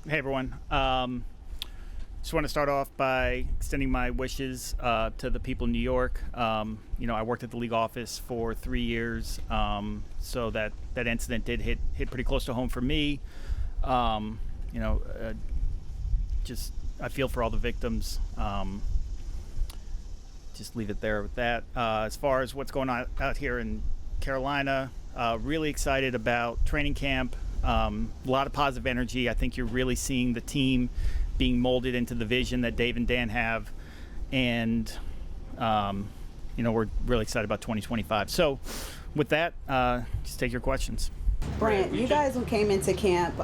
Hey everyone. Just want to start off by extending my wishes to the people in New York. I worked at the league office for 3 years, so that incident did hit pretty close to home for me. Just I feel for all the victims. Just leave it there with that. As far as what's going on out here in Carolina, really excited about training camp. A lot of positive energy. I think you're really seeing the team being molded into the vision that Dave and Dan have, and we're really excited about 2025. So with that, just take your questions. Brandt, you guys came into camp,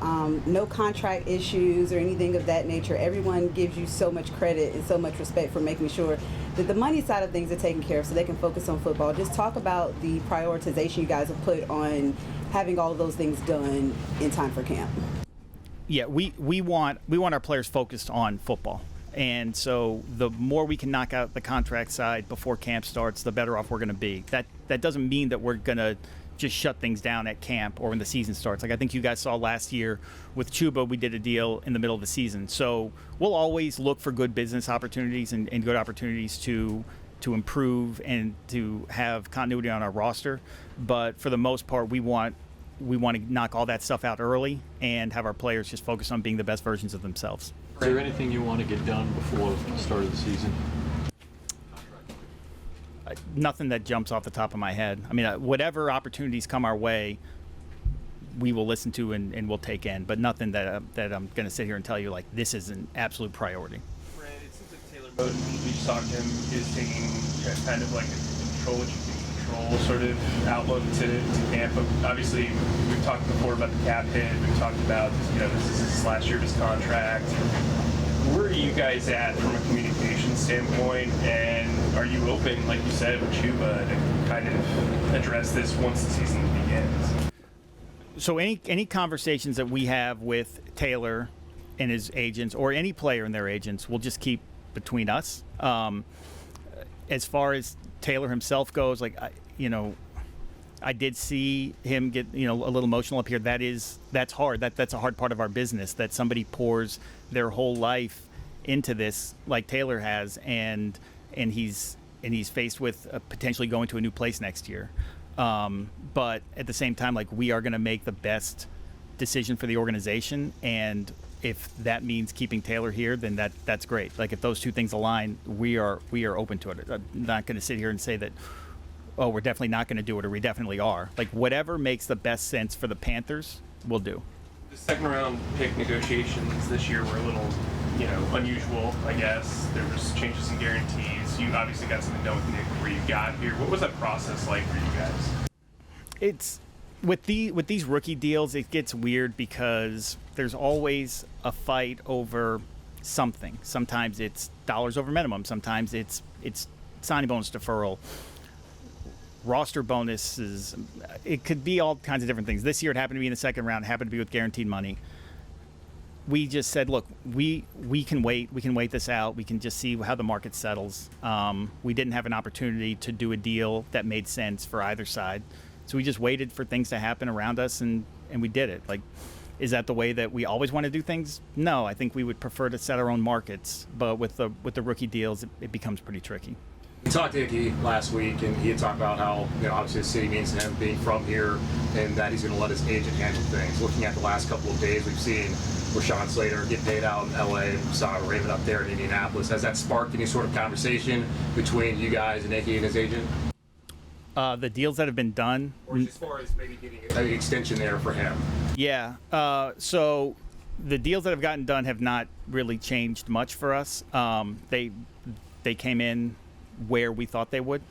no contract issues or anything of that nature. Everyone gives you so much credit and so much respect for making sure that the money side of things are taken care of so they can focus on football. Just talk about the prioritization you guys have put on having all of those things done in time for camp. Yeah, we want our players focused on football. And so the more we can knock out the contract side before camp starts, the better off we're going to be. That doesn't mean that we're going to just shut things down at camp or when the season starts. Like I think you guys saw last year with Chuba, we did a deal in the middle of the season. So we'll always look for good business opportunities and good opportunities to improve and to have continuity on our roster. But for the most part, we want to knock all that stuff out early and have our players just focus on being the best versions of themselves. Is there anything you want to get done before the start of the season? Nothing that jumps off the top of my head. I mean, whatever opportunities come our way, we will listen to and we'll take in, but nothing that I'm going to sit here and tell you, like, this is an absolute priority. Brandt, it seems like Taylor Bowden, we just talked to him, is taking kind of like a control sort of outlook to camp. But obviously, we've talked before about the cap hit. We've talked about, this is his last year of his contract. Where are you guys at from a communication standpoint? And are you open, like you said, with Chuba, to kind of address this once the season begins? So any conversations that we have with Taylor and his agents, or any player and their agents, we'll just keep between us. As far as Taylor himself goes, I did see him get a little emotional up here. That's hard. That's a hard part of our business, that somebody pours their whole life into this like Taylor has, and he's faced with potentially going to a new place next year. But at the same time, we are going to make the best decision for the organization, and if that means keeping Taylor here, then that's great. If those two things align, we are open to it. I'm not going to sit here and say that, oh, we're definitely not going to do it, or we definitely are. Whatever makes the best sense for the Panthers, we'll do. The second round pick negotiations this year were a little, unusual, I guess. There was changes in guarantees. You obviously got something done with Nick before you got here. What was that process like for you guys? It's with these rookie deals, it gets weird because there's always a fight over something. Sometimes it's dollars over minimum. Sometimes it's signing bonus deferral, roster bonuses. It could be all kinds of different things. This year it happened to be in the second round. It happened to be with guaranteed money. We just said, look, we can wait. We can wait this out. We can just see how the market settles. We didn't have an opportunity to do a deal that made sense for either side. So we just waited for things to happen around us, and we did it. Is that the way that we always want to do things? No, I think we would prefer to set our own markets. But with the rookie deals, it becomes pretty tricky. We talked to Icky last week, and he had talked about how, obviously the city means to him being from here, and that he's going to let his agent handle things. Looking at the last couple of days, we've seen Rashawn Slater get paid out in L.A., saw Raven up there in Indianapolis. Has that sparked any sort of conversation between you guys and Icky and his agent? The deals that have been done, or as far as maybe getting an extension there for him? Yeah. So the deals that have gotten done have not really changed much for us. They came in where we thought they would.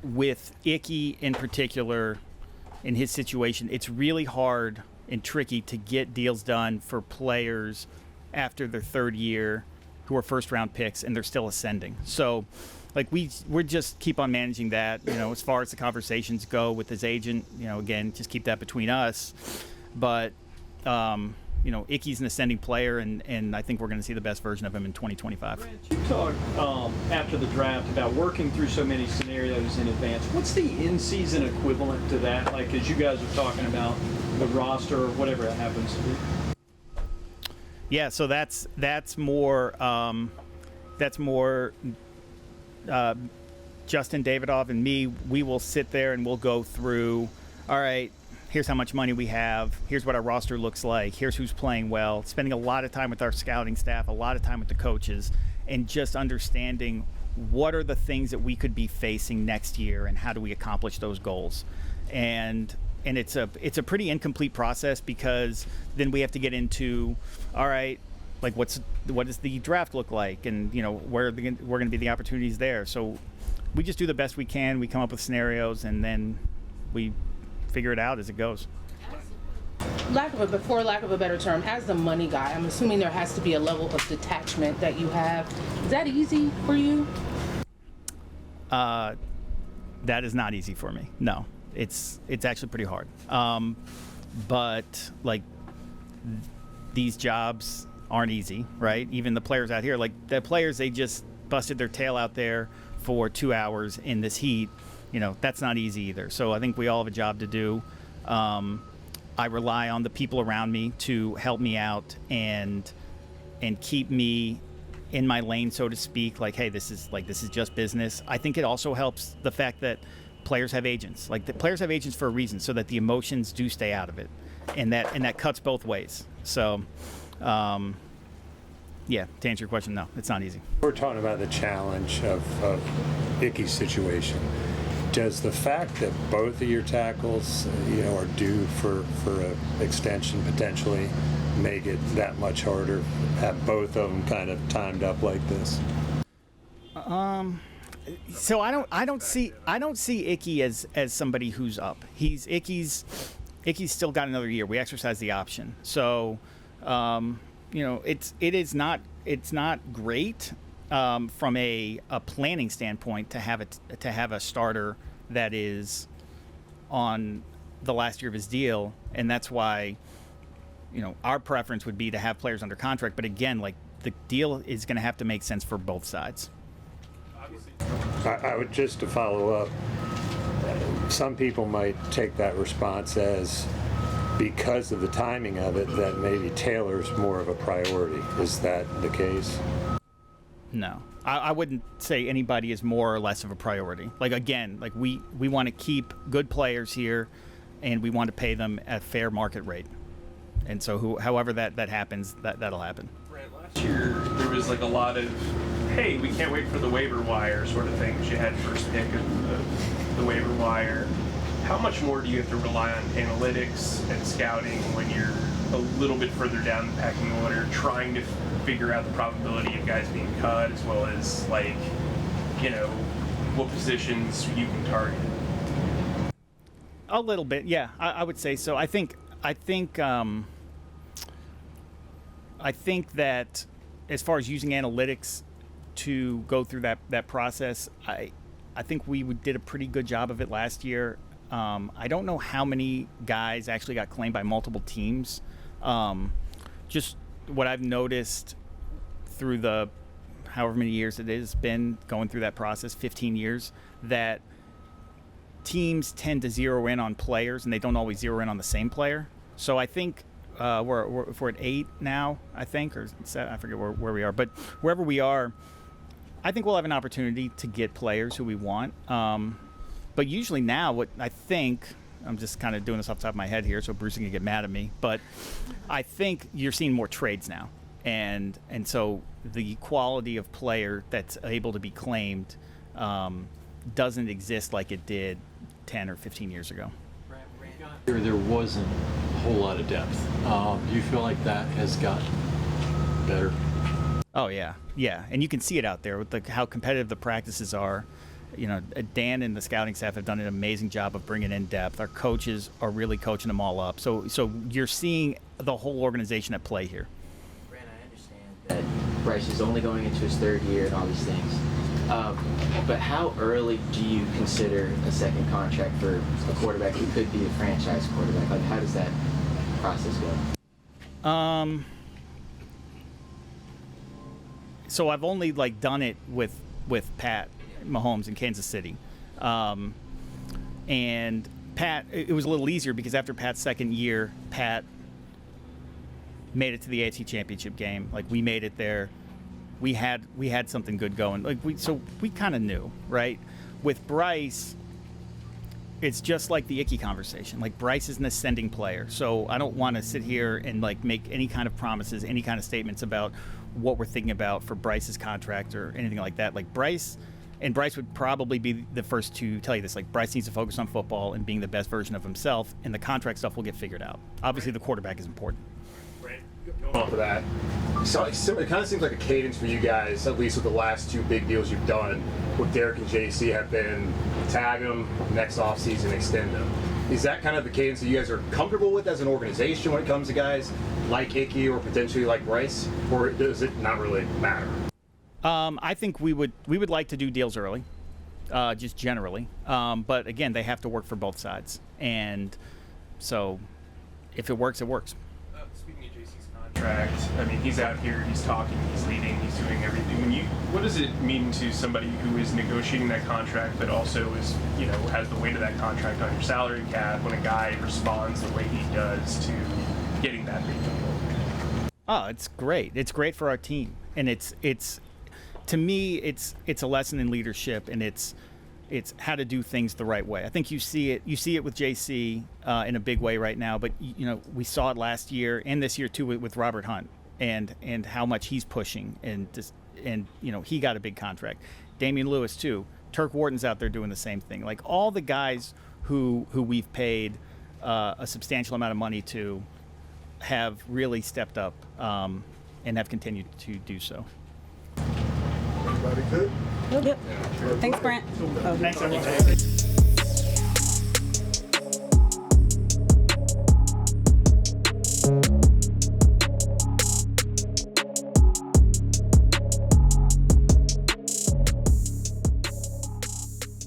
With Icky in particular, in his situation, it's really hard and tricky to get deals done for players after their third year who are first-round picks and they're still ascending. So, we're just keep on managing that. As far as the conversations go with his agent, again, just keep that between us. But Icky's an ascending player, and I think we're going to see the best version of him in 2025. Brandt, you talked after the draft about working through so many scenarios in advance. What's the in-season equivalent to that? As you guys are talking about the roster or whatever it happens to be. Yeah, so that's more Justin Davidoff and me. We will sit there and we'll go through. All right, here's how much money we have. Here's what our roster looks like. Here's who's playing well. Spending a lot of time with our scouting staff, a lot of time with the coaches, and just understanding what are the things that we could be facing next year and how do we accomplish those goals. And it's a pretty incomplete process, because then we have to get into, all right, like what does the draft look like, and where are going to be the opportunities there. So we just do the best we can. We come up with scenarios, and then we figure it out as it goes. For lack of a better term, as the money guy, I'm assuming there has to be a level of detachment that you have. Is that easy for you? That is not easy for me. No, it's actually pretty hard. But like, these jobs aren't easy, right? Even the players out here, like the players, they just busted their tail out there for 2 hours in this heat. That's not easy either. So I think we all have a job to do. I rely on the people around me to help me out and keep me in my lane, so to speak. Like, hey, this is just business. I think it also helps the fact that players have agents. Like, the players have agents for a reason, so that the emotions do stay out of it, and that cuts both ways. So, yeah, to answer your question, no, it's not easy. We're talking about the challenge of Icky's situation. Does the fact that both of your tackles, are due for an extension potentially, make it that much harder? Have both of them kind of timed up like this? So I don't see Icky as somebody who's up. Icky's still got another year. We exercise the option. So, it's not great from a planning standpoint to have a starter that is on the last year of his deal, and that's why our preference would be to have players under contract. But again, like, the deal is going to have to make sense for both sides. I would, just to follow up, some people might take that response as, because of the timing of it, that maybe Taylor's more of a priority. Is that the case? No, I wouldn't say anybody is more or less of a priority. Like, again, like we want to keep good players here, and we want to pay them at fair market rate. And so however that happens, that'll happen. Brandt, last year there was like a lot of, hey, we can't wait for the waiver wire sort of things. You had first pick of the waiver wire. How much more do you have to rely on analytics and scouting when you're a little bit further down the pecking order, trying to figure out the probability of guys being cut, as well as, like, what positions you can target? A little bit, yeah. I would say so. I think that as far as using analytics to go through that process, I think we did a pretty good job of it last year. I don't know how many guys actually got claimed by multiple teams. Just what I've noticed through the however many years it has been going through that process, 15 years, that teams tend to zero in on players, and they don't always zero in on the same player. So I think we're at 8 now, I think, or 7, I forget where we are. But wherever we are, I think we'll have an opportunity to get players who we want. But usually now, what I think, I'm just kind of doing this off the top of my head here, so Bruce is going to get mad at me, but I think you're seeing more trades now. And so the quality of player that's able to be claimed doesn't exist like it did 10 or 15 years ago. There wasn't a whole lot of depth. Do you feel like that has gotten better? Oh, yeah. And you can see it out there with how competitive the practices are. Dan and the scouting staff have done an amazing job of bringing in depth. Our coaches are really coaching them all up. So you're seeing the whole organization at play here. Brandt, I understand that Bryce is only going into his 3rd year and all these things. But how early do you consider a second contract for a quarterback who could be a franchise quarterback? Like, how does that process go? So I've only done it with Pat Mahomes in Kansas City, and Pat, it was a little easier because after Pat's 2nd year, Pat made it to the AFC Championship game. Like, we made it there. We had something good going. Like, we kind of knew, right? With Bryce, it's just like the Icky conversation. Like, Bryce is an ascending player, so I don't want to sit here and like make any kind of promises, any kind of statements about what we're thinking about for Bryce's contract or anything like that. Like, Bryce would probably be the first to tell you this. Like, Bryce needs to focus on football and being the best version of himself, and the contract stuff will get figured out. Obviously, the quarterback is important. Going off of that, so it kind of seems like a cadence for you guys, at least with the last 2 big deals you've done with Derek and JC, have been tag them, next offseason extend them. Is that kind of the cadence that you guys are comfortable with as an organization when it comes to guys like Icky or potentially like Bryce, or does it not really matter? I think we would like to do deals early, just generally. But again, they have to work for both sides, and so if it works, it works. Speaking of JC's contract, I mean, he's out here, he's talking, he's leading, he's doing everything. What does it mean to somebody who is negotiating that contract, but also is, has the weight of that contract on your salary cap, when a guy responds the way he does to getting that big deal? Oh, it's great. It's great for our team, and it's to me, it's a lesson in leadership, and it's how to do things the right way. I think you see it with JC in a big way right now, but we saw it last year and this year too with Robert Hunt and how much he's pushing, and he got a big contract. Damian Lewis too. Turk Wharton's out there doing the same thing. Like, all the guys who we've paid a substantial amount of money to have really stepped up and have continued to do so. Everybody good? Yep. Thanks, Brandt. Thanks, everyone.